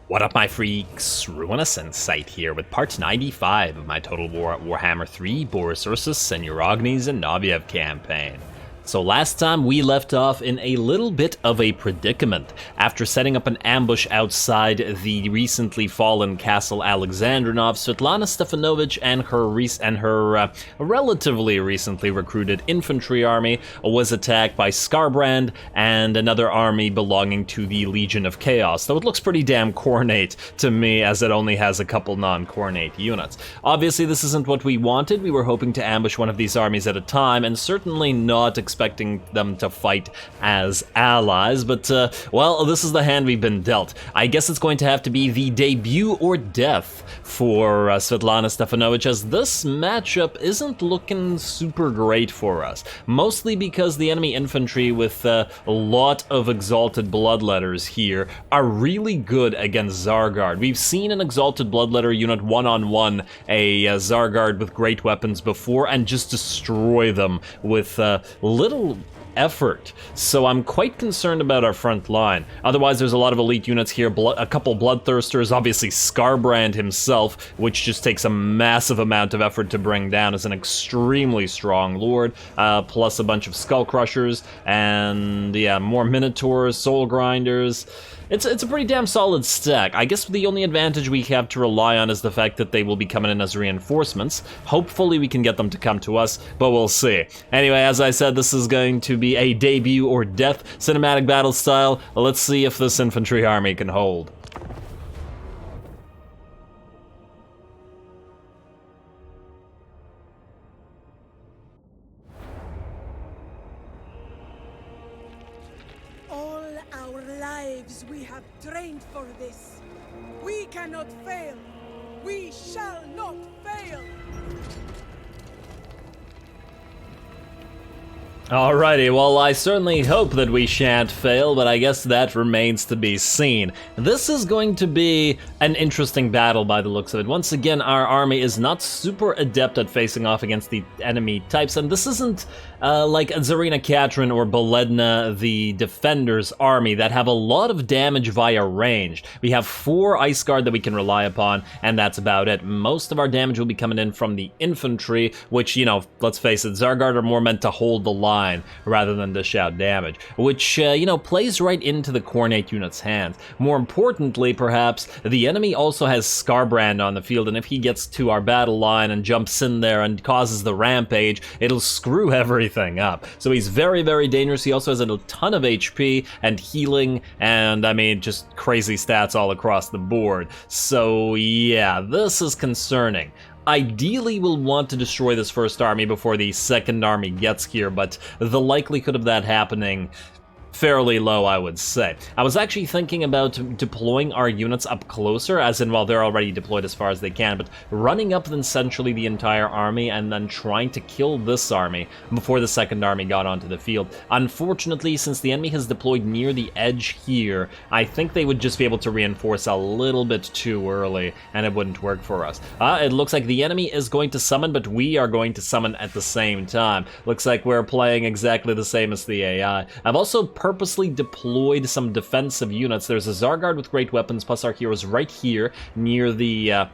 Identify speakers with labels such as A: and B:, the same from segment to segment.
A: What up, my freaks? RuinousInsight here with part 95 of my Total Warhammer 3 Boris Ursus and Uragni's and Noviev campaign. So last time we left off in a little bit of a predicament. After setting up an ambush outside the recently fallen Castle Alexandrinov, Svetlana Stefanovich and her relatively recently recruited infantry army was attacked by Skarbrand and another army belonging to the Legion of Chaos, though it looks pretty damn cornate to me as it only has a couple non-cornate units. Obviously this isn't what we wanted. We were hoping to ambush one of these armies at a time and certainly not expecting them to fight as allies, but well, this is the hand we've been dealt. I guess it's going to have to be the debut or death for Svetlana Stefanovich, as this matchup isn't looking super great for us, mostly because the enemy infantry with a lot of Exalted Bloodletters here are really good against Zargard. We've seen an Exalted Bloodletter unit one-on-one a Zargard with great weapons before and just destroy them with little effort, so I'm quite concerned about our front line. Otherwise, there's a lot of elite units here, a couple Bloodthirsters, obviously Skarbrand himself, which just takes a massive amount of effort to bring down as an extremely strong lord, plus a bunch of Skull Crushers, and yeah, more Minotaurs, Soul Grinders. It's a pretty damn solid stack. I guess the only advantage we have to rely on is the fact that they will be coming in as reinforcements. Hopefully we can get them to come to us, but we'll see. Anyway, as I said, this is going to be a debut or death cinematic battle style. Let's see if this infantry army can hold.
B: We have trained for this. We cannot fail. We shall not fail.
A: Alrighty, well, I certainly hope that we shan't fail, but I guess that remains to be seen. This is going to be an interesting battle by the looks of it. Once again, our army is not super adept at facing off against the enemy types, and this isn't like Tsarina Katrin or Beledna, the Defender's army, that have a lot of damage via range. We have 4 Ice Guard that we can rely upon, and that's about it. Most of our damage will be coming in from the infantry, which, you know, let's face it, Zargard are more meant to hold the line rather than dish out damage, which, you know, plays right into the Cornate unit's hands. More importantly, perhaps, the enemy also has Skarbrand on the field, and if he gets to our battle line and jumps in there and causes the rampage, it'll screw everything up. So he's very, very dangerous. He also has a ton of HP and healing, and I mean, just crazy stats all across the board. So yeah, this is concerning. Ideally, we'll want to destroy this first army before the second army gets here, but the likelihood of that happening fairly low, I would say. I was actually thinking about deploying our units up closer, as in, well, they're already deployed as far as they can, but running up essentially the entire army and then trying to kill this army before the second army got onto the field. Unfortunately, since the enemy has deployed near the edge here, I think they would just be able to reinforce a little bit too early, and it wouldn't work for us. It looks like the enemy is going to summon, but we are going to summon at the same time. Looks like we're playing exactly the same as the AI. I've also purposely deployed some defensive units. There's a Zargard with great weapons, plus our heroes right here near the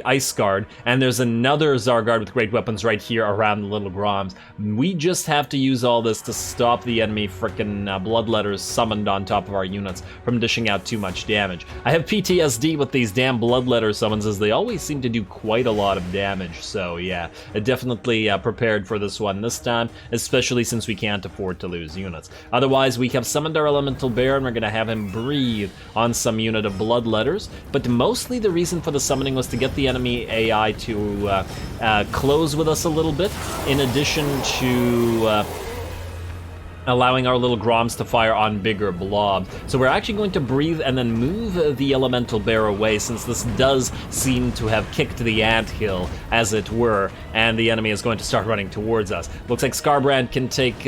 A: Ice Guard, and there's another Zargard with great weapons right here around the Little Groms. We just have to use all this to stop the enemy frickin' Bloodletters summoned on top of our units from dishing out too much damage. I have PTSD with these damn Bloodletter summons, as they always seem to do quite a lot of damage, so yeah, definitely prepared for this one this time, especially since we can't afford to lose units. Otherwise, we have summoned our Elemental Bear, and we're gonna have him breathe on some unit of Bloodletters, but mostly the reason for the summoning was to get the enemy AI to close with us a little bit, in addition to allowing our little Groms to fire on bigger blobs. So we're actually going to breathe and then move the Elemental Bear away, since this does seem to have kicked the anthill, as it were, and the enemy is going to start running towards us. Looks like Skarbrand can take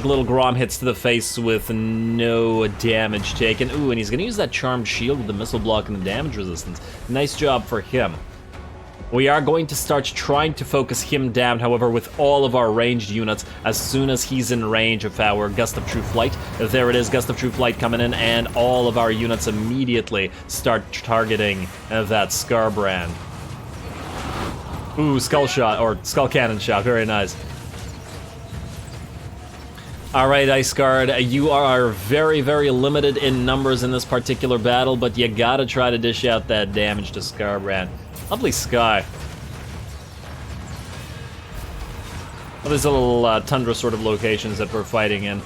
A: little Grom hits to the face with no damage taken. Ooh, and he's gonna use that Charmed Shield with the missile block and the damage resistance. Nice job for him. We are going to start trying to focus him down, however, with all of our ranged units as soon as he's in range of our Gust of True Flight. There it is, Gust of True Flight coming in, and all of our units immediately start targeting that Scarbrand. Ooh, Skull Shot, or Skull Cannon Shot, very nice. Alright, Ice Guard, you are very, very limited in numbers in this particular battle, but you gotta try to dish out that damage to Scarbrand. Lovely sky. Well, there's a little tundra sort of locations that we're fighting in.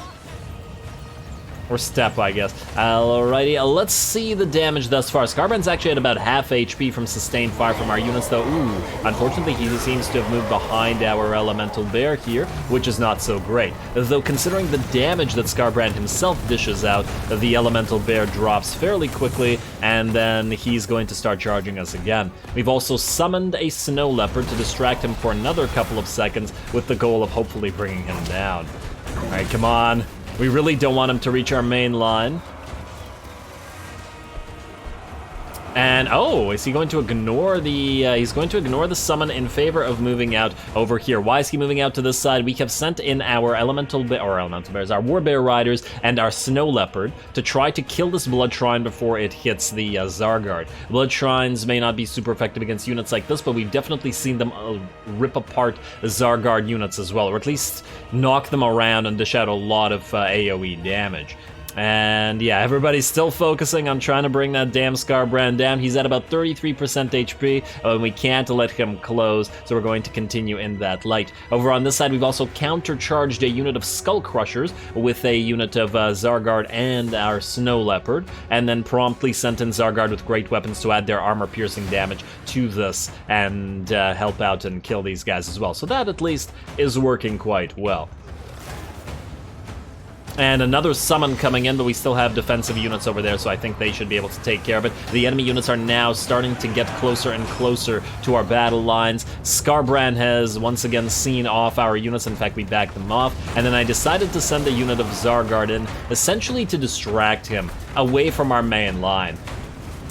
A: Or steppe, I guess. Alrighty, let's see the damage thus far. Scarbrand's actually at about half HP from sustained fire from our units, though. Ooh, unfortunately, he seems to have moved behind our Elemental Bear here, which is not so great. Though, considering the damage that Scarbrand himself dishes out, the Elemental Bear drops fairly quickly, and then he's going to start charging us again. We've also summoned a Snow Leopard to distract him for another couple of seconds, with the goal of hopefully bringing him down. Alright, come on. We really don't want him to reach our main line. And, oh, is he going to ignore the, he's going to ignore the summon in favor of moving out over here. Why is he moving out to this side? We have sent in our our War Bear Riders and our Snow Leopard to try to kill this Blood Shrine before it hits the Zargard. Blood Shrines may not be super effective against units like this, but we've definitely seen them rip apart Zargard units as well, or at least knock them around and dish out a lot of AoE damage. And yeah, everybody's still focusing on trying to bring that damn Scarbrand down. He's at about 33% HP, and we can't let him close, so we're going to continue in that light. Over on this side, we've also countercharged a unit of Skull Crushers with a unit of Zargard and our Snow Leopard, and then promptly sent in Zargard with great weapons to add their armor-piercing damage to this and help out and kill these guys as well. So that, at least, is working quite well. And another summon coming in, but we still have defensive units over there, so I think they should be able to take care of it. The enemy units are now starting to get closer and closer to our battle lines. Scarbrand has once again seen off our units. In fact, we backed them off. And then I decided to send a unit of Zargard in, essentially to distract him away from our main line.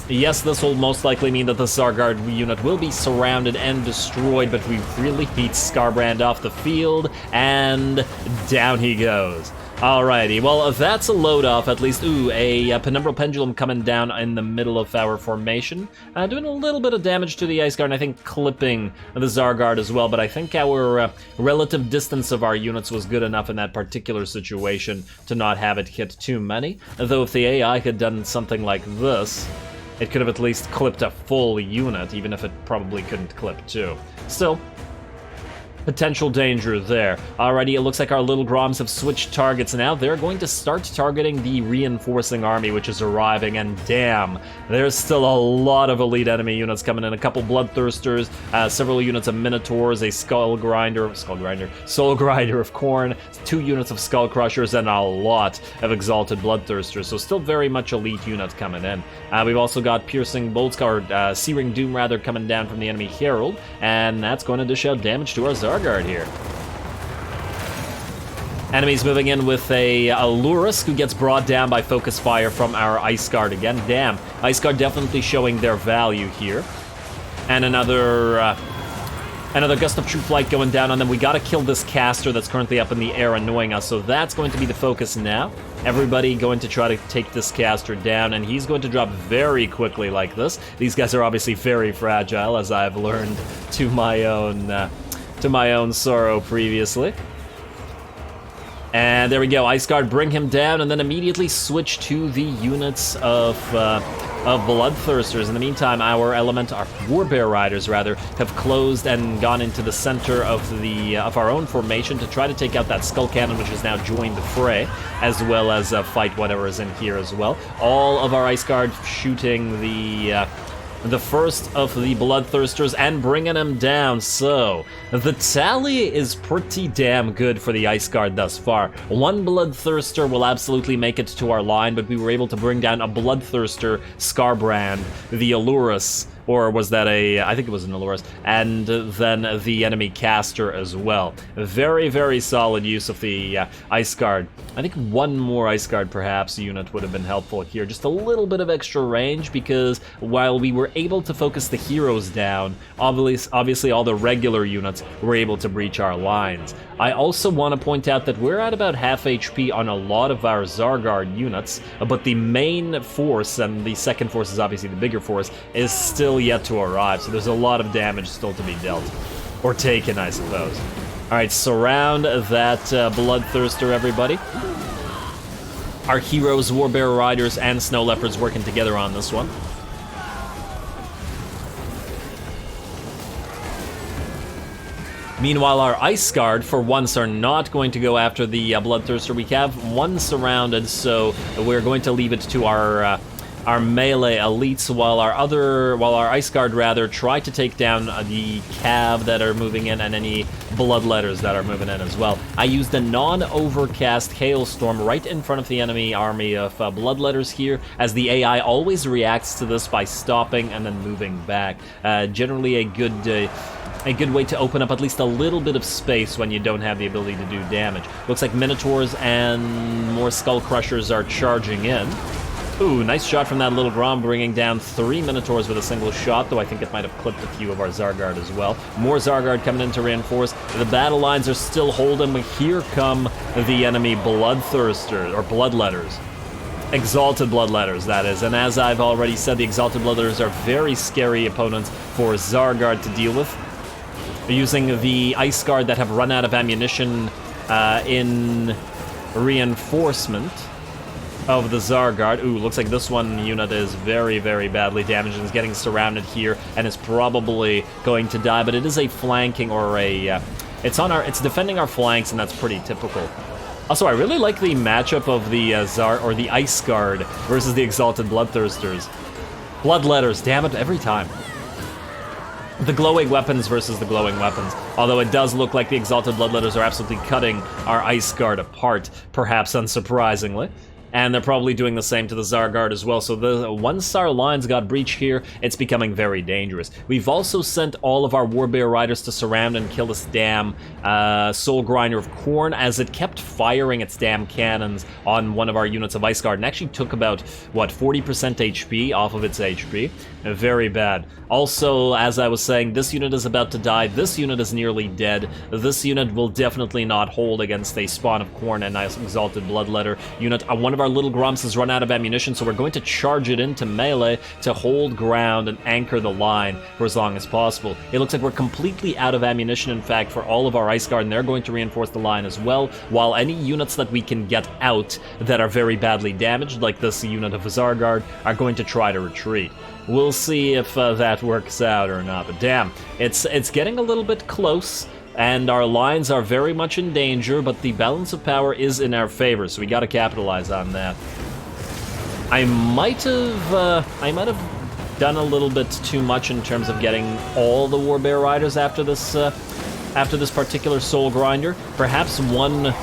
A: Yes, this will most likely mean that the Zargard unit will be surrounded and destroyed, but we really beat Scarbrand off the field, and down he goes. Alrighty, well, that's a load off at least. Ooh, a Penumbral Pendulum coming down in the middle of our formation. Doing a little bit of damage to the Ice Guard, and I think clipping the Zargard as well, but I think our relative distance of our units was good enough in that particular situation to not have it hit too many. Though if the AI had done something like this, it could have at least clipped a full unit, even if it probably couldn't clip two. Still, potential danger there. Alrighty, it looks like our little Groms have switched targets now. They're going to start targeting the reinforcing army, which is arriving, and damn, there's still a lot of elite enemy units coming in. A couple Bloodthirsters, several units of Minotaurs, a Soul Grinder of Khorne, 2 units of Skull Crushers, and a lot of Exalted Bloodthirsters, so still very much elite units coming in. We've also got Piercing Bolts, or Searing Doom rather, coming down from the enemy Herald, and that's going to dish out damage to our Zargard here. Enemies moving in with a Lurus, who gets brought down by focus fire from our Ice Guard again. Damn, Ice Guard definitely showing their value here. And another Gust of True Flight going down on them. We gotta kill this caster that's currently up in the air annoying us, so that's going to be the focus now. Everybody going to try to take this caster down, and he's going to drop very quickly like this. These guys are obviously very fragile, as I've learned to my own sorrow previously. And there we go, Ice Guard bring him down, and then immediately switch to the units of Bloodthirsters. In the meantime, our War Bear Riders rather, have closed and gone into the center of our own formation to try to take out that Skull Cannon, which has now joined the fray, as well as fight whatever is in here as well. All of our Ice Guard shooting the first of the Bloodthirsters and bringing him down. So the tally is pretty damn good for the Ice Guard thus far. 1 Bloodthirster will absolutely make it to our line, but we were able to bring down a Bloodthirster, Scarbrand, the Allurus, or was that I think it was an Alloris, and then the enemy caster as well. Very, very solid use of the Ice Guard. I think one more Ice Guard perhaps unit would have been helpful here. Just a little bit of extra range, because while we were able to focus the heroes down, obviously all the regular units were able to breach our lines. I also want to point out that we're at about half HP on a lot of our Zargard units, but the main force, and the second force is obviously the bigger force, is still yet to arrive, so there's a lot of damage still to be dealt. Or taken, I suppose. Alright, surround that Bloodthirster, everybody. Our heroes, Warbearer Riders, and Snow Leopards working together on this one. Meanwhile, our Ice Guard, for once, are not going to go after the Bloodthirster. We have one surrounded, so we're going to leave it to our melee elites, while our Ice Guard rather try to take down the cav that are moving in and any bloodletters that are moving in as well. I used a non-overcast hailstorm right in front of the enemy army of bloodletters here, as the AI always reacts to this by stopping and then moving back. Generally a good way to open up at least a little bit of space when you don't have the ability to do damage. Looks like Minotaurs and more Skull Crushers are charging in. Ooh, nice shot from that little Grom, bringing down 3 Minotaurs with a single shot, though I think it might have clipped a few of our Zargard as well. More Zargard coming in to reinforce. The battle lines are still holding, but here come the enemy Bloodthirsters, or Bloodletters. Exalted Bloodletters, that is. And as I've already said, the Exalted Bloodletters are very scary opponents for Zargard to deal with. They're using the Ice Guard that have run out of ammunition in reinforcement of the Zargard. Ooh, looks like this one unit is very, very badly damaged and is getting surrounded here and is probably going to die, but it is a flanking or a... it's defending our flanks, and that's pretty typical. Also, I really like the matchup of the the Ice Guard versus the Exalted Bloodthirsters. Bloodletters, damn it, every time. The glowing weapons versus the glowing weapons. Although it does look like the Exalted Bloodletters are absolutely cutting our Ice Guard apart, perhaps unsurprisingly. And they're probably doing the same to the Zargard as well, so once our lines got breached here, it's becoming very dangerous. We've also sent all of our Warbearer Riders to surround and kill this damn Soul Grinder of Khorne, as it kept firing its damn cannons on one of our units of Ice Guard, and actually took about, what, 40% HP off of its HP? Very bad. Also, as I was saying, this unit is about to die, this unit is nearly dead, this unit will definitely not hold against a Spawn of Khorne and nice Exalted Bloodletter unit. One of our little Groms has run out of ammunition, so we're going to charge it into melee to hold ground and anchor the line for as long as possible. It looks like we're completely out of ammunition, in fact, for all of our Ice Guard, and they're going to reinforce the line as well, while any units that we can get out that are very badly damaged, like this unit of Zargard, are going to try to retreat. We'll see if that works out or not, but damn, it's getting a little bit close, and our lines are very much in danger, but the balance of power is in our favor, so we gotta capitalize on that. I might have done a little bit too much in terms of getting all the Warbearer Riders after this particular Soul Grinder. Perhaps one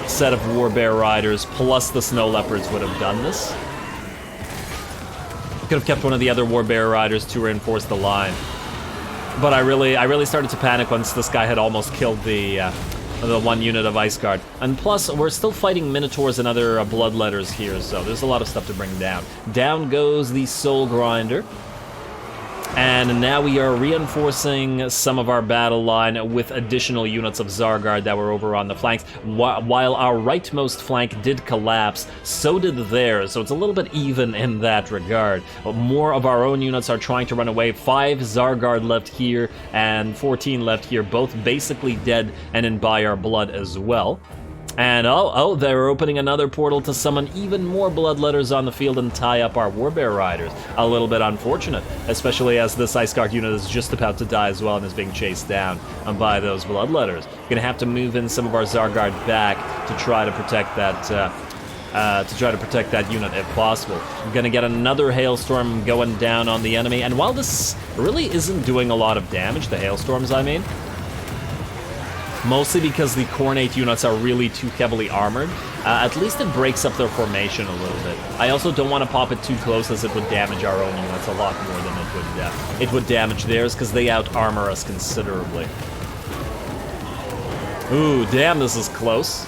A: set of Warbearer Riders plus the Snow Leopards would have done this. Could have kept one of the other Warbearer Riders to reinforce the line. But I really started to panic once this guy had almost killed the one unit of Ice Guard. And plus, we're still fighting Minotaurs and other Bloodletters here, so there's a lot of stuff to bring down. Down goes the Soul Grinder. And now we are reinforcing some of our battle line with additional units of Zargard that were over on the flanks. While our rightmost flank did collapse, so did theirs, so it's a little bit even in that regard. But more of our own units are trying to run away. 5 Zargard left here and 14 left here, both basically dead and in by our blood as well. And oh, they're opening another portal to summon even more Bloodletters on the field and tie up our Warbearer Riders. A little bit unfortunate, especially as this Ice Guard unit is just about to die as well and is being chased down by those Bloodletters. Gonna have to move in some of our Zargard back to try to protect that unit if possible. We're gonna get another hailstorm going down on the enemy, and while this really isn't doing a lot of damage, the hailstorms I mean, mostly because the Khornate units are really too heavily armored. At least it breaks up their formation a little bit. I also don't want to pop it too close, as it would damage our own units a lot more than it would damage theirs, because they out-armor us considerably. Ooh, damn, this is close.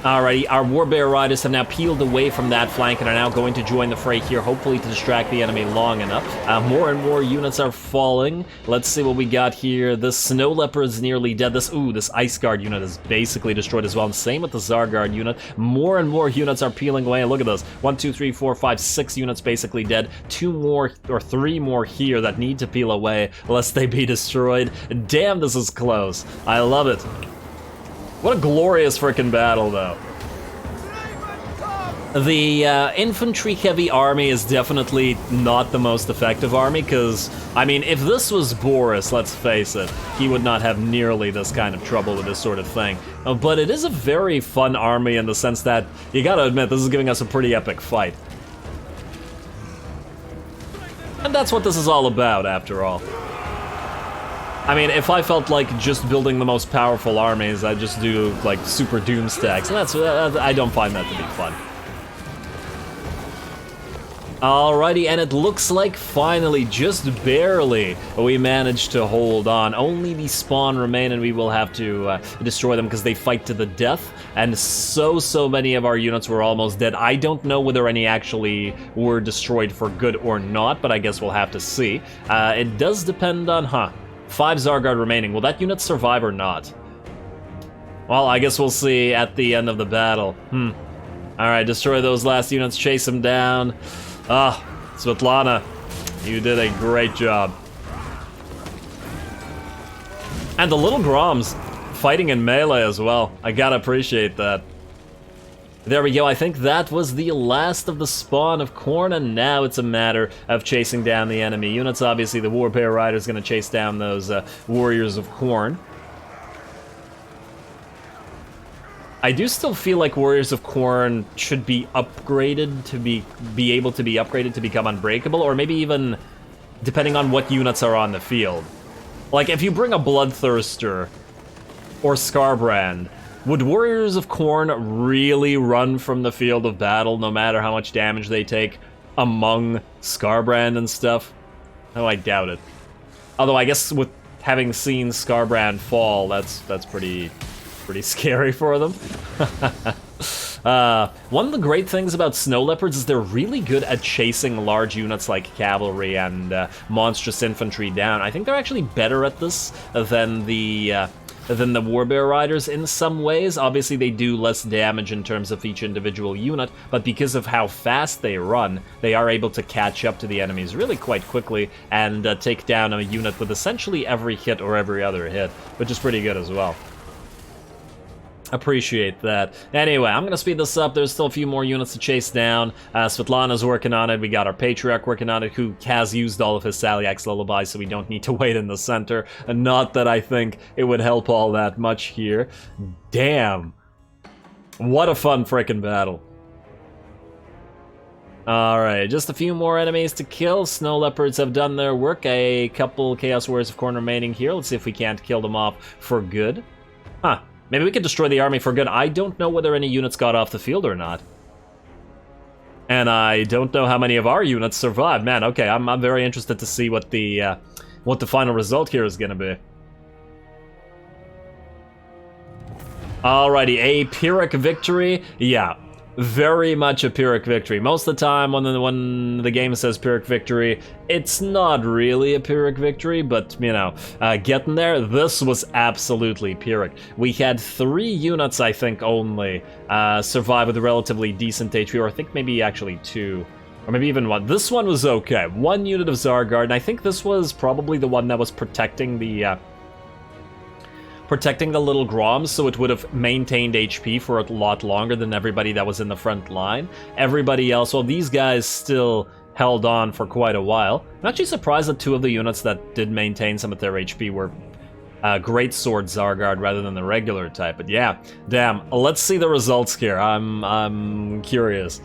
A: Alrighty, our Warbear Riders have now peeled away from that flank and are now going to join the fray here, hopefully to distract the enemy long enough. More and more units are falling. Let's see what we got here. The Snow Leopard is nearly dead. This Ice Guard unit is basically destroyed as well, and same with the Tzar Guard unit. More and more units are peeling away, and look at this. 1, 2, 3, 4, 5, 6 units basically dead. 2 more, or 3 more here that need to peel away, lest they be destroyed. Damn, this is close. I love it. What a glorious frickin' battle, though. The infantry-heavy army is definitely not the most effective army, because, I mean, if this was Boris, let's face it, he would not have nearly this kind of trouble with this sort of thing. But it is a very fun army in the sense that, you gotta admit, this is giving us a pretty epic fight. And that's what this is all about, after all. I mean, if I felt like just building the most powerful armies, I'd just do, like, super doom stacks, and I don't find that to be fun. Alrighty, and it looks like finally, just barely, we managed to hold on. Only the spawn remain, and we will have to destroy them because they fight to the death, and so many of our units were almost dead. I don't know whether any actually were destroyed for good or not, but I guess we'll have to see. It does depend on, 5 Tzar Guard remaining. Will that unit survive or not? Well, I guess we'll see at the end of the battle. Alright, destroy those last units, chase them down. Svetlana, you did a great job. And the little Groms fighting in melee as well. I gotta appreciate that. There we go, I think that was the last of the spawn of Khorne, and now it's a matter of chasing down the enemy units. Obviously, the Warbear Rider's gonna chase down those Warriors of Khorne. I do still feel like Warriors of Khorne should be upgraded to be able to be upgraded to become unbreakable, or maybe even depending on what units are on the field. Like, if you bring a Bloodthirster or Skarbrand, would Warriors of Khorne really run from the field of battle no matter how much damage they take among Skarbrand and stuff? Oh, I doubt it. Although I guess with having seen Skarbrand fall, that's pretty scary for them. One of the great things about Snow Leopards is they're really good at chasing large units like cavalry and monstrous infantry down. I think they're actually better at this than the Warbear Riders in some ways. Obviously, they do less damage in terms of each individual unit, but because of how fast they run, they are able to catch up to the enemies really quite quickly and take down a unit with essentially every hit or every other hit, which is pretty good as well. Appreciate that. Anyway, I'm gonna speed this up. There's still a few more units to chase down. Svetlana's working on it. We got our Patriarch working on it, who has used all of his Saliak's lullabies, so we don't need to wait in the center. And not that I think it would help all that much here. Damn. What a fun frickin' battle. Alright, just a few more enemies to kill. Snow Leopards have done their work. A couple Chaos Warriors of Khorne remaining here. Let's see if we can't kill them off for good. Maybe we could destroy the army for good. I don't know whether any units got off the field or not. And I don't know how many of our units survived. Man, okay, I'm very interested to see what the final result here is gonna be. Alrighty, a Pyrrhic victory. Yeah, very much a Pyrrhic victory. Most of the time when the game says Pyrrhic victory, it's not really a Pyrrhic victory, but, you know, getting there, this was absolutely Pyrrhic. We had 3 units, I think, only survive with a relatively decent HP, or I think maybe actually 2. Or maybe even 1. This one was okay. 1 unit of Tzar Guard, and I think this was probably the one that was protecting the little Groms, so it would have maintained HP for a lot longer than everybody that was in the front line. Everybody else, well, these guys still held on for quite a while. I'm actually surprised that 2 of the units that did maintain some of their HP were Great Sword Tzar Guard rather than the regular type. But yeah, damn, let's see the results here. I'm curious.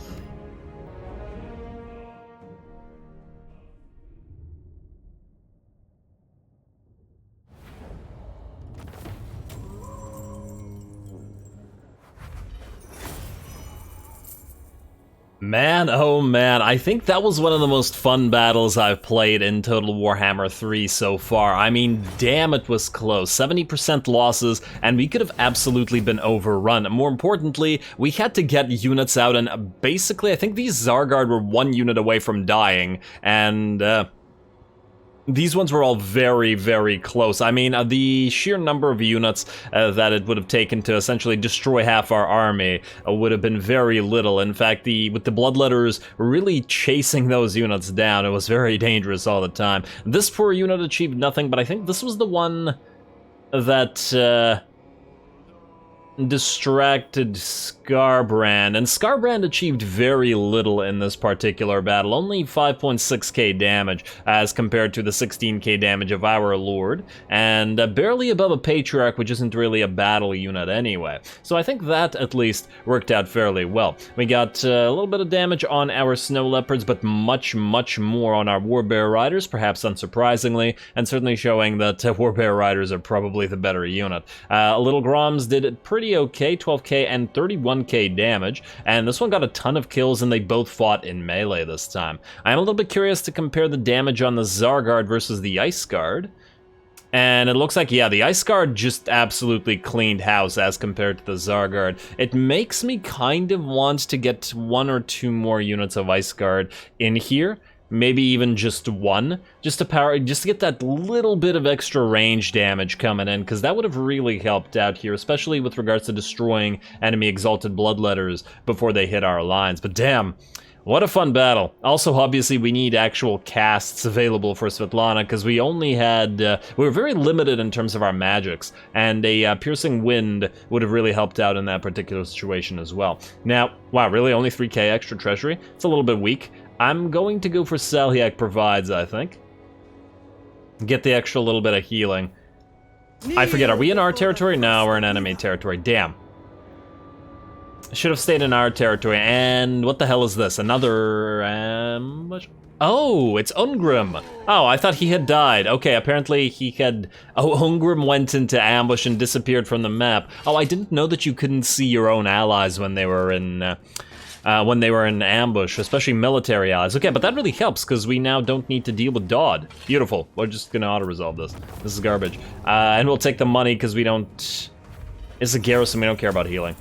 A: Man, oh man, I think that was one of the most fun battles I've played in Total Warhammer 3 so far. I mean, damn, it was close. 70% losses, and we could have absolutely been overrun. More importantly, we had to get units out, and basically, I think these Zargard were 1 unit away from dying, and these ones were all very, very close. I mean, the sheer number of units that it would have taken to essentially destroy half our army would have been very little. In fact, with the Bloodletters really chasing those units down, it was very dangerous all the time. This poor unit achieved nothing, but I think this was the one that distracted Skarbrand, and Skarbrand achieved very little in this particular battle, only 5.6k damage as compared to the 16k damage of our Lord, and barely above a Patriarch, which isn't really a battle unit anyway. So I think that at least worked out fairly well. We got a little bit of damage on our Snow Leopards, but much, much more on our Warbear Riders, perhaps unsurprisingly, and certainly showing that Warbear Riders are probably the better unit. Little Groms did pretty okay, 12k and 31k damage, and this one got a ton of kills, and they both fought in melee this time. I'm a little bit curious to compare the damage on the Zargard versus the Ice Guard, and it looks like, yeah, the Ice Guard just absolutely cleaned house as compared to the Zargard. It makes me kind of want to get 1 or 2 more units of Ice Guard in here. Maybe even just 1, just to get that little bit of extra range damage coming in, because that would have really helped out here, especially with regards to destroying enemy Exalted Bloodletters before they hit our lines. But damn, what a fun battle. Also, obviously, we need actual casts available for Svetlana, because we only had, we were very limited in terms of our magics, and a Piercing Wind would have really helped out in that particular situation as well. Now, wow, really only 3k extra treasury? It's a little bit weak. I'm going to go for Salhiak Provides, I think. Get the extra little bit of healing. I forget, are we in our territory? No, we're in enemy territory. Damn. Should have stayed in our territory. And what the hell is this? Another ambush? Oh, it's Ungrim. Oh, I thought he had died. Okay, apparently he had... Oh, Ungrim went into ambush and disappeared from the map. Oh, I didn't know that you couldn't see your own allies when they were in... when they were in ambush, especially military allies. Okay, but that really helps, because we now don't need to deal with Dodd. Beautiful. We're just gonna auto-resolve this. This is garbage. And we'll take the money, because we don't... It's a garrison, we don't care about healing.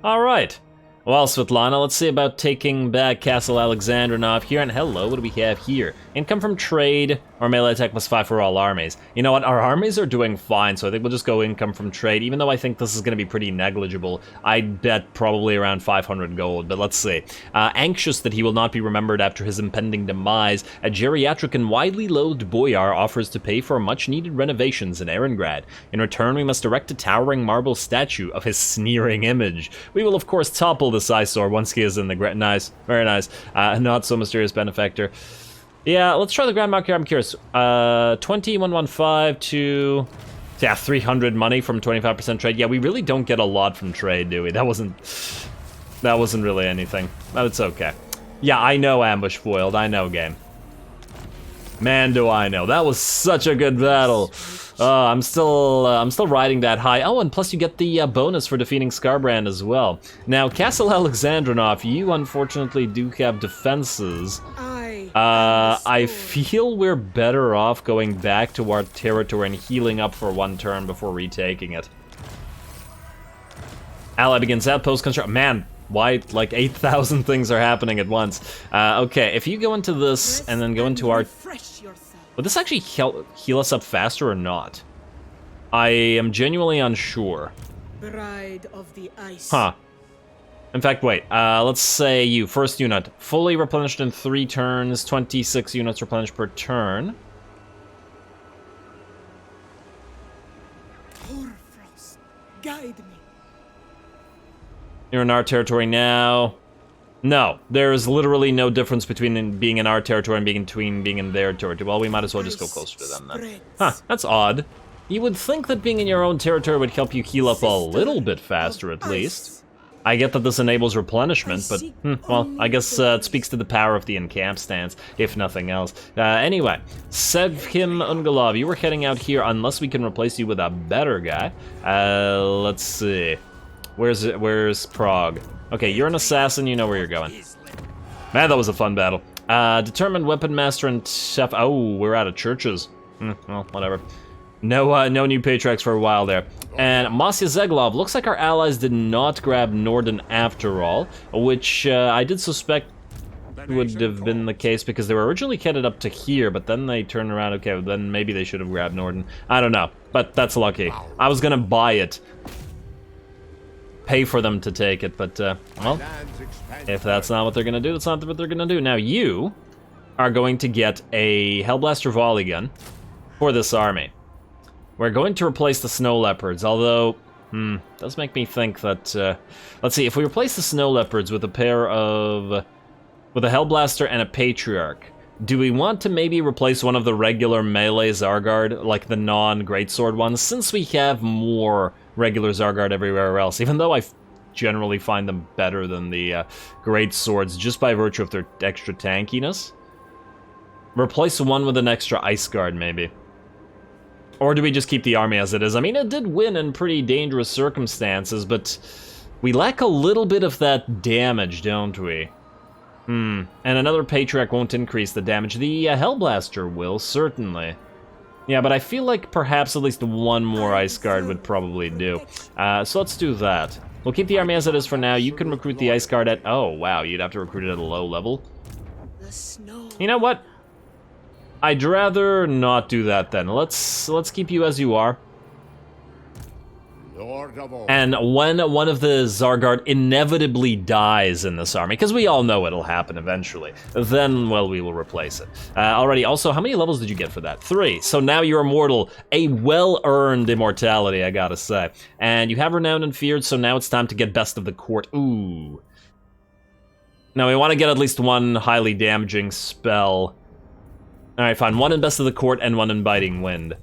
A: Alright. Well, Svetlana, let's see about taking back Castle Alexandrinov here, and hello, what do we have here? Income from trade, or melee attack +5 for all armies. You know what, our armies are doing fine, so I think we'll just go income from trade, even though I think this is going to be pretty negligible. I'd bet probably around 500 gold, but let's see. Anxious that he will not be remembered after his impending demise, a geriatric and widely loathed boyar offers to pay for much-needed renovations in Erengrad. In return, we must erect a towering marble statue of his sneering image. We will, of course, topple this eyesore once he is in the ground. Nice, very nice. Not so mysterious benefactor. Yeah, let's try the Grand Mark here. I'm curious. 2115 to... Yeah, 300 money from 25% trade. Yeah, we really don't get a lot from trade, do we? That wasn't really anything. But it's okay. Yeah, I know ambush foiled. I know, game. Man, do I know. That was such a good battle. I'm still riding that high. Oh, and plus you get the bonus for defeating Skarbrand as well. Now, Castle Alexandrinov, you unfortunately do have defenses. I feel we're better off going back to our territory and healing up for 1 turn before retaking it. Ally begins outpost construction. Man, why like 8,000 things are happening at once? Okay, if you go into this and then go into our... Would this actually heal us up faster or not? I am genuinely unsure.
B: Bride of the Ice.
A: Huh. In fact, wait, let's say you, first unit, fully replenished in 3 turns, 26 units replenished per turn.
B: Horfrost, guide me.
A: You're in our territory now. No, there's literally no difference between being in our territory and being in their territory. Well, we might as well just go closer to them then. Huh, that's odd. You would think that being in your own territory would help you heal up a little bit faster, at least. I get that this enables replenishment, but, well, I guess it speaks to the power of the encamp stance, if nothing else. Anyway, Sevkim Ungalov, you were heading out here unless we can replace you with a better guy. Let's see. Where's Prague? Okay, you're an assassin, you know where you're going. Man, that was a fun battle. Determined Weapon Master and Chef. Oh, we're out of churches. Well, whatever. No new patriarchs for a while there. And Masya Zeglov, looks like our allies did not grab Norden after all, which I did suspect would have been the case because they were originally headed up to here, but then they turned around. Okay, well, then maybe they should have grabbed Norden. I don't know, but that's lucky. I was gonna buy it. Pay for them to take it, but, well, if that's not what they're gonna do, that's not what they're gonna do. Now, you are going to get a Hellblaster volley gun for this army. We're going to replace the Snow Leopards, although, does make me think that, let's see, if we replace the Snow Leopards with a pair of, with a Hellblaster and a Patriarch, do we want to maybe replace one of the regular melee Zargard, like the non-Greatsword ones, since we have more regular Zargard everywhere else, even though I generally find them better than the Greatswords, just by virtue of their extra tankiness? Replace one with an extra Ice Guard, maybe. Or do we just keep the army as it is? I mean, it did win in pretty dangerous circumstances, but we lack a little bit of that damage, don't we? And another Patriarch won't increase the damage. The Hellblaster will, certainly. Yeah, but I feel like perhaps at least one more Ice Guard would probably do. So let's do that. We'll keep the army as it is for now. You can recruit the Ice Guard at... Oh, wow, you'd have to recruit it at a low level. You know what? I'd rather not do that then. Let's keep you as you are. And when one of the Zargard inevitably dies in this army, because we all know it'll happen eventually, then, well, we will replace it. Alrighty, also, how many levels did you get for that? 3. So now you're immortal. A well-earned immortality, I gotta say. And you have Renowned and Feared, so now it's time to get Best of the Court. Ooh. Now, we want to get at least one highly damaging spell. Alright, fine. One in Best of the Court and one in Biting Wind.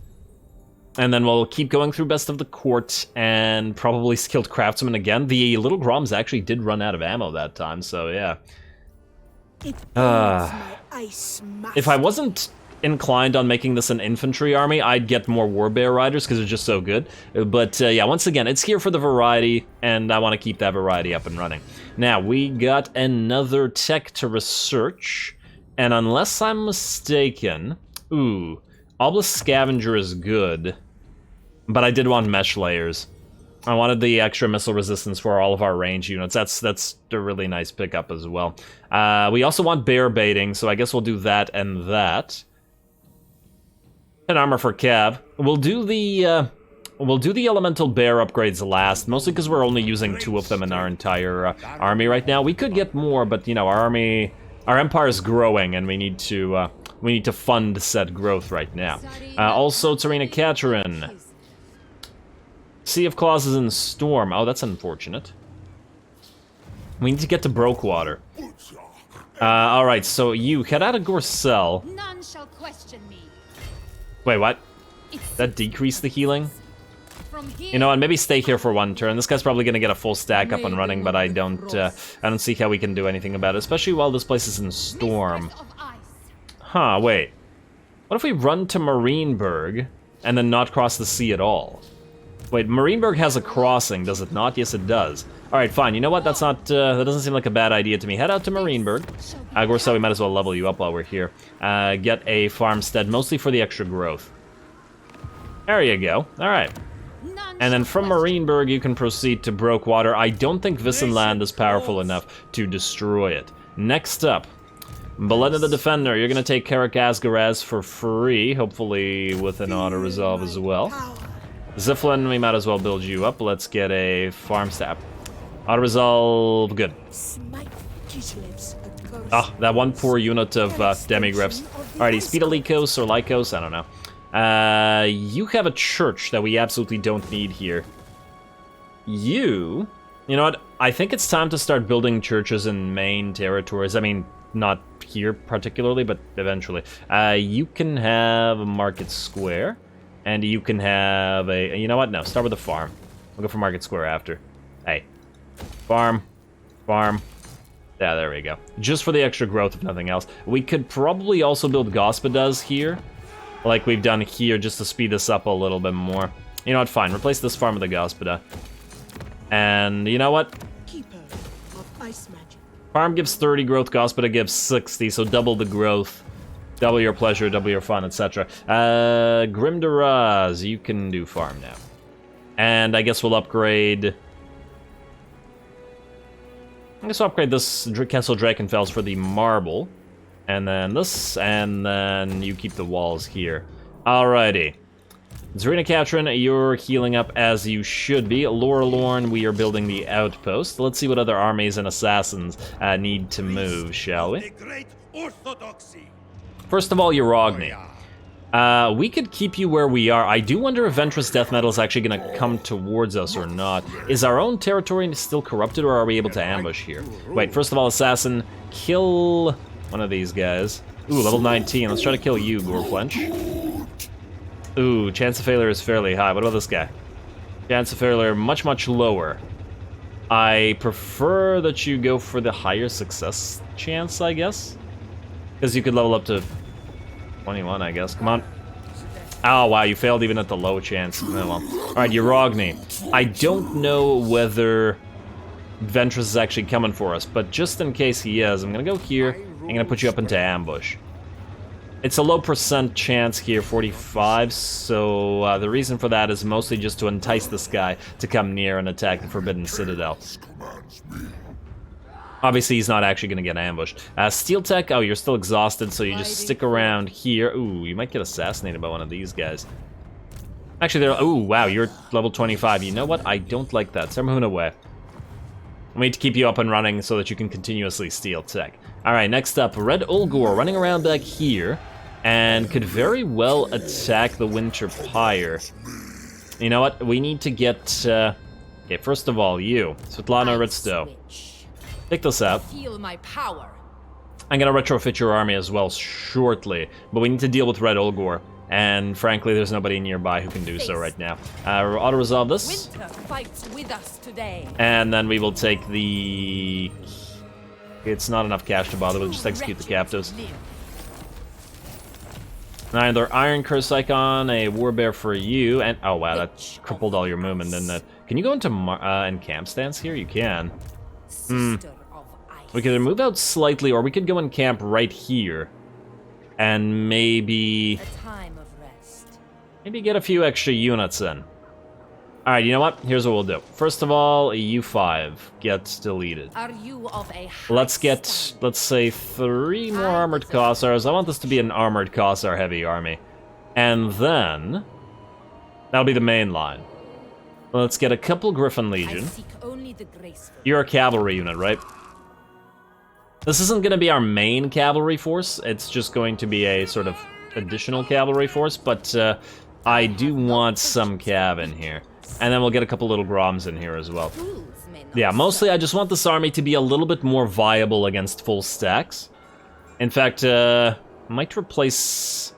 A: And then we'll keep going through Best of the Court and probably Skilled Craftsman again. The Little Groms actually did run out of ammo that time, so yeah. If I wasn't inclined on making this an infantry army, I'd get more Warbear Riders because they're just so good. But yeah, once again, it's here for the variety, and I want to keep that variety up and running. Now, we got another tech to research, and unless I'm mistaken... Ooh, Obelisk Scavenger is good. But I did want mesh layers. I wanted the extra missile resistance for all of our range units. That's a really nice pickup as well. We also want bear baiting, so I guess we'll do that and that. And armor for Cav. We'll do the elemental bear upgrades last, mostly because we're only using 2 of them in our entire army right now. We could get more, but you know, our empire is growing, and we need to fund said growth right now. Also, Tsarina Katerin. Sea of Claws is in Storm. Oh, that's unfortunate. We need to get to Brokewater. Alright, so you head out of Gorcel.
C: None shall question me.
A: Wait, what? That decreased the healing? You know what, maybe stay here for one turn. This guy's probably gonna get a full stack up and running, but I don't see how we can do anything about it, especially while this place is in Storm. Huh, wait. What if we run to Marienburg and then not cross the sea at all? Wait, Marienburg has a crossing, does it not? Yes, it does. Alright, fine. You know what? That's not, that doesn't seem like a bad idea to me. Head out to Marienburg. Gorcel, we might as well level you up while we're here. Get a farmstead, mostly for the extra growth. There you go. Alright. And then from Marienburg, you can proceed to Brokewater. I don't think Wissenland is powerful enough to destroy it. Next up, Belena the Defender. You're going to take Karak Asgaraz for free, hopefully with an auto-resolve as well. Ziflin, we might as well build you up. Let's get a farm stab. Auto-resolve, good. Ah, that one poor unit of Demigriffs. Alrighty, Speedalikos or Lycos, I don't know. You have a church that we absolutely don't need here. You know what? I think it's time to start building churches in main territories. I mean, not here particularly, but eventually. You can have a market square. And you can have a... You know what? No, start with a farm. We'll go for Market Square after. Hey. Farm. Farm. Yeah, there we go. Just for the extra growth, if nothing else. We could probably also build Gospodas here. Like we've done here, just to speed this up a little bit more. You know what? Fine. Replace this farm with a Gospoda. And you know what?
B: Ice magic.
A: Farm gives 30 growth cost, but it gives 60, so double the growth. Double your pleasure, double your fun, etc. Grim Duraz, you can do farm now. And I guess we'll upgrade... I guess I'll upgrade this Castle Drakenfels for the marble. And then this, and then you keep the walls here. Alrighty. Zarina Katrin, you're healing up as you should be. Lorelorn, we are building the outpost. Let's see what other armies and assassins need to move, shall we? First of all, Uragni. We could keep you where we are. I do wonder if Ventress Death Metal is actually going to come towards us or not. Is our own territory still corrupted, or are we able to ambush here? Wait, first of all, assassin, kill one of these guys. Ooh, level 19. Let's try to kill you, Goreflench. Ooh, chance of failure is fairly high. What about this guy? Chance of failure much, much lower. I prefer that you go for the higher success chance, I guess. Because you could level up to 21, I guess. Come on. Oh, wow, you failed even at the low chance. Oh, well. Alright, Uragni. I don't know whether Ventress is actually coming for us, but just in case he is, I'm going to go here. I'm going to put you up into ambush. It's a low percent chance here, 45, so the reason for that is mostly just to entice this guy to come near and attack the Forbidden Citadel. Obviously, he's not actually going to get ambushed. Steel Tech, oh, you're still exhausted, so you just stick around here. Ooh, you might get assassinated by one of these guys. Actually, they're... Ooh, wow, you're level 25. You know what? I don't like that. Send Mahuna away. I need to keep you up and running so that you can continuously steal tech. Alright, next up, Red Ulgor running around back here, and could very well attack the Winter Pyre. You know what? We need to get... okay, first of all, you, Svetlana Ritsto. Pick this up.
C: Feel my power.
A: I'm gonna retrofit your army as well shortly, but we need to deal with Red Ulgor. And frankly, there's nobody nearby who can do so right now. Auto-resolve this.
C: Winter fights with us today.
A: And then we will take the... It's not enough cash to bother, we'll just execute the captives. Another Iron Curse Icon, a Warbear for you, and... Oh wow, that crippled all your movement, didn't it? Can you go into camp stance here? You can. We could either move out slightly, or we could go in camp right here. And maybe... Maybe get a few extra units in. Alright, you know what? Here's what we'll do. First of all, U5 gets deleted.
C: Are you of a
A: Let's get, let's say, 3 more armored Cossars. I want this to be an armored Cossar heavy army. And then... that'll be the main line. Let's get a couple Griffin Legion. You're a cavalry unit, right? This isn't going to be our main cavalry force. It's just going to be a sort of additional cavalry force, but I do want some cav in here. And then we'll get a couple little Groms in here as well. Yeah, mostly I just want this army to be a little bit more viable against full stacks. In fact, might replace...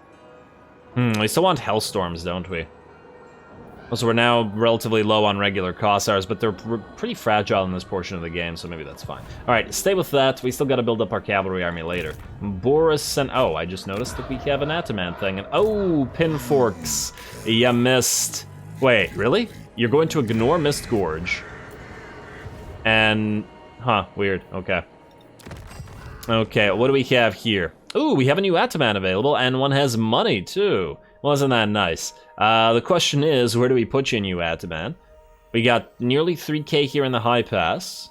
A: we still want Hellstorms, don't we? Also, we're now relatively low on regular Cossars, but they're pretty fragile in this portion of the game, so maybe that's fine. Alright, stay with that. We still gotta build up our cavalry army later. Boris and... Oh, I just noticed that we have an Ataman thing. And oh, Pinforks. You missed. Wait, really? You're going to ignore Mist Gorge. And... Huh, weird. Okay. Okay, what do we have here? Ooh, we have a new Ataman available, and one has money, too. Well, isn't that nice? The question is, where do we put you, new Ataman? We got nearly 3k here in the High Pass.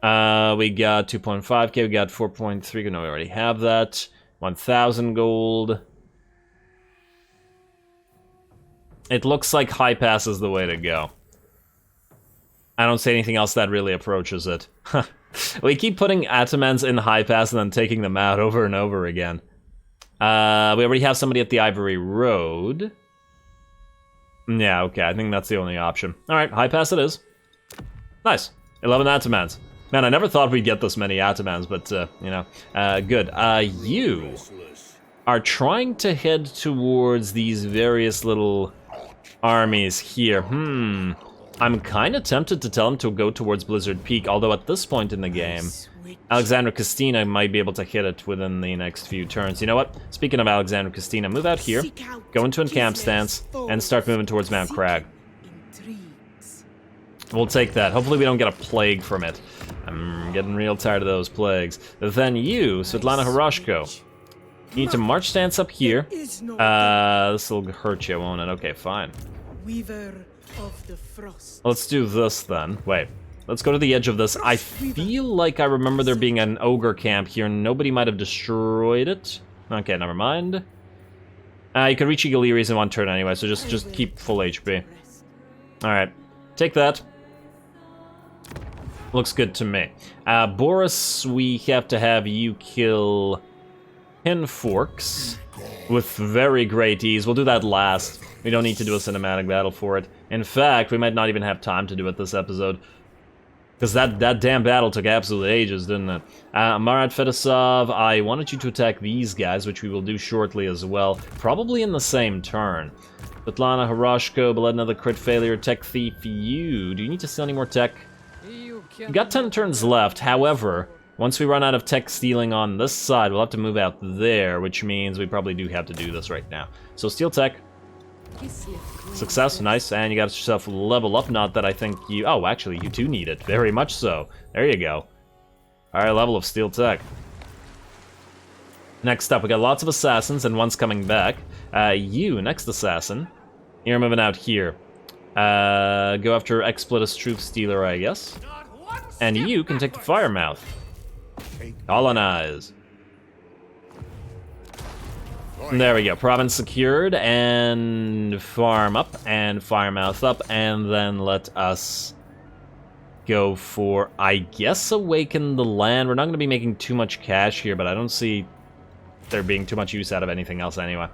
A: We got 2.5k, we got 4.3, no, we already have that. 1,000 gold. It looks like High Pass is the way to go. I don't see anything else that really approaches it. We keep putting Atamans in High Pass and then taking them out over and over again. We already have somebody at the Ivory Road. Yeah, okay, I think that's the only option. Alright, High Pass it is. Nice. 11 Atamans. Man, I never thought we'd get this many Atamans, but, you know, good. You are trying to head towards these various little armies here. I'm kind of tempted to tell him to go towards Blizzard Peak, although at this point in the game, Alexandra Castina might be able to hit it within the next few turns. You know what? Speaking of Alexandra Castina, move out here, go into a camp stance, and start moving towards Mount Crag. We'll take that. Hopefully we don't get a plague from it. I'm getting real tired of those plagues. Then you, Svetlana Horoshko. You need to march stance up here. This'll hurt you, won't it? Okay, fine.
B: Weaver of the Frost.
A: Let's do this then. Wait. Let's go to the edge of this. I feel like I remember there being an ogre camp here. Nobody might have destroyed it. Okay, never mind. You can reach Eagle Eries in one turn anyway, so just keep full HP. Alright. Take that. Looks good to me. Boris, we have to have you kill Pinforks with very great ease. We'll do that last. We don't need to do a cinematic battle for it. In fact, we might not even have time to do it this episode. Because that damn battle took absolute ages, didn't it? Marat Fedosov, I wanted you to attack these guys, which we will do shortly as well. Probably in the same turn. Svetlana Horoshko, but let another crit failure. Tech Thief, you. Do you need to steal any more tech? You got 10 turns left, however, once we run out of tech stealing on this side, we'll have to move out there, which means we probably do have to do this right now. So steal tech. Success, nice, and you got yourself a level up, not that I think you... Oh, actually, you do need it, very much so. There you go. Alright, level of steel tech. Next up, we got lots of assassins, and one's coming back. You, next assassin. You're moving out here. Go after Expletus Truth Stealer, I guess. And you can take the Firemouth. Colonize. There we go. Province secured, and farm up, and Firemouth up, and then let us go for, I guess, Awaken the Land. We're not going to be making too much cash here, but I don't see there being too much use out of anything else anyway.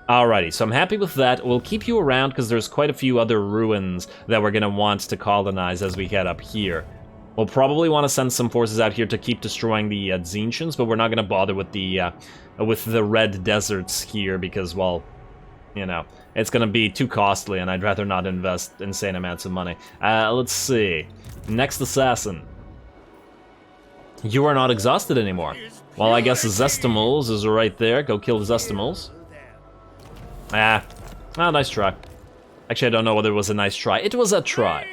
A: Alrighty, so I'm happy with that. We'll keep you around because there's quite a few other ruins that we're going to want to colonize as we head up here. We'll probably want to send some forces out here to keep destroying the Tzeentchians, but we're not going to bother with the Red Deserts here because, well, you know, it's going to be too costly and I'd rather not invest insane amounts of money. Let's see. Next assassin. You are not exhausted anymore. Well, I guess Zestimals is right there. Go kill Zestimals. Nice try. Actually, I don't know whether it was a nice try. It was a try.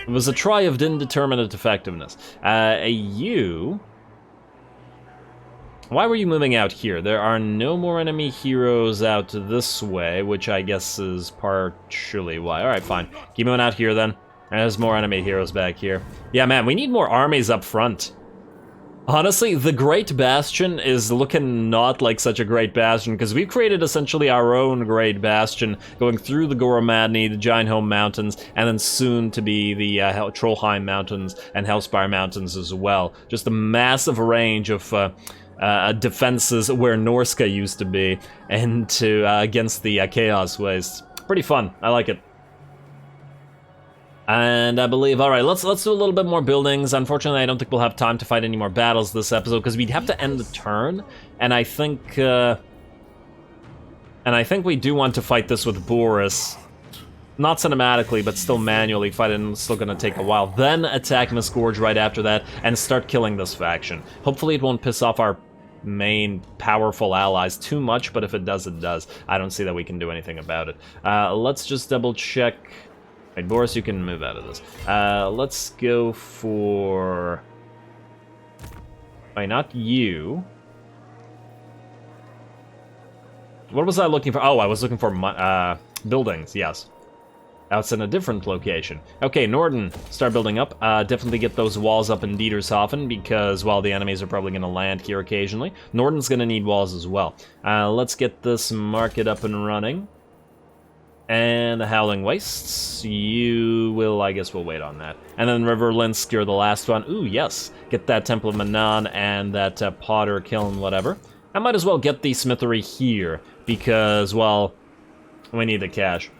A: It was a try of indeterminate effectiveness. You... Why were you moving out here? There are no more enemy heroes out this way, which I guess is partially why. Alright, fine. Keep moving out here then. There's more enemy heroes back here. Yeah, man, we need more armies up front. Honestly, the Great Bastion is looking not like such a great bastion, because we've created essentially our own Great Bastion, going through the Goromadny, the Giantholm Mountains, and then soon to be the Trollheim Mountains and Hellspire Mountains as well. Just a massive range of defenses where Norska used to be, and to against the Chaos Waste. Pretty fun. I like it. And I believe, alright, let's do a little bit more buildings. Unfortunately, I don't think we'll have time to fight any more battles this episode, because we'd have to end the turn, and I think we do want to fight this with Boris. Not cinematically, but still manually fight it, and it's still gonna take a while. Then attack Misgorge right after that, and start killing this faction. Hopefully it won't piss off our main powerful allies too much, but if it does, it does. I don't see that we can do anything about it. Let's just double check. Right, Boris, you can move out of this. Let's go for... Wait, not you. What was I looking for? Oh, I was looking for buildings, yes. That's in a different location. Okay, Norden, start building up. Definitely get those walls up in Dietershofen, because, well, the enemies are probably going to land here occasionally. Norden's going to need walls as well. Let's get this market up and running. And the Howling Wastes, you will, I guess we'll wait on that. And then Riverlinsk, you're the last one. Ooh, yes. Get that Temple of Manan and that Potter Kiln, whatever. I might as well get the Smithery here, because, well, we need the cash.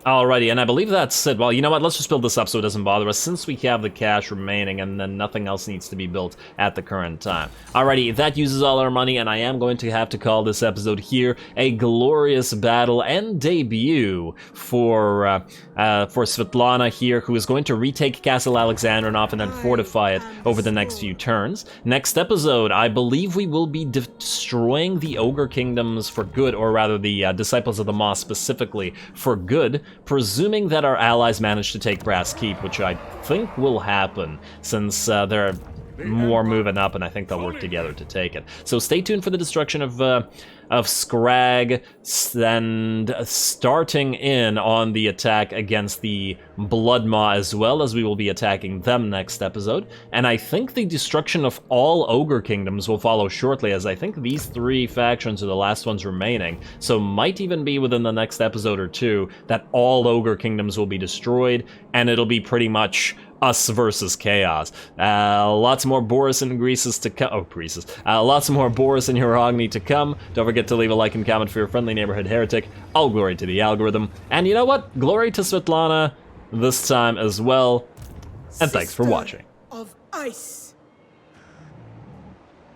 A: Alrighty, and I believe that's it. Well, you know what? Let's just build this up so it doesn't bother us, since we have the cash remaining and then nothing else needs to be built at the current time. Alrighty, that uses all our money, and I am going to have to call this episode here a glorious battle and debut for Svetlana here, who is going to retake Castle Alexandrinov and then fortify it over the next few turns. Next episode, I believe we will be destroying the Ogre Kingdoms for good, or rather the Disciples of the Maw specifically for good, presuming that our allies manage to take Brass Keep, which I think will happen, since they're more moving up, and I think they'll work together to take it. So stay tuned for the destruction of Scrag, and starting in on the attack against the Blood Maw, as well as we will be attacking them next episode. And I think the destruction of all Ogre Kingdoms will follow shortly, as I think these 3 factions are the last ones remaining. So might even be within the next episode or 2 that all Ogre Kingdoms will be destroyed, and it'll be pretty much us versus chaos. Lots more Boris and Greases to come. Oh, Greases. Lots more Boris and Uragni to come. Don't forget to leave a like and comment for your friendly neighborhood heretic. All glory to the algorithm. And you know what? Glory to Svetlana this time as well. And thanks for watching.
B: Of ice.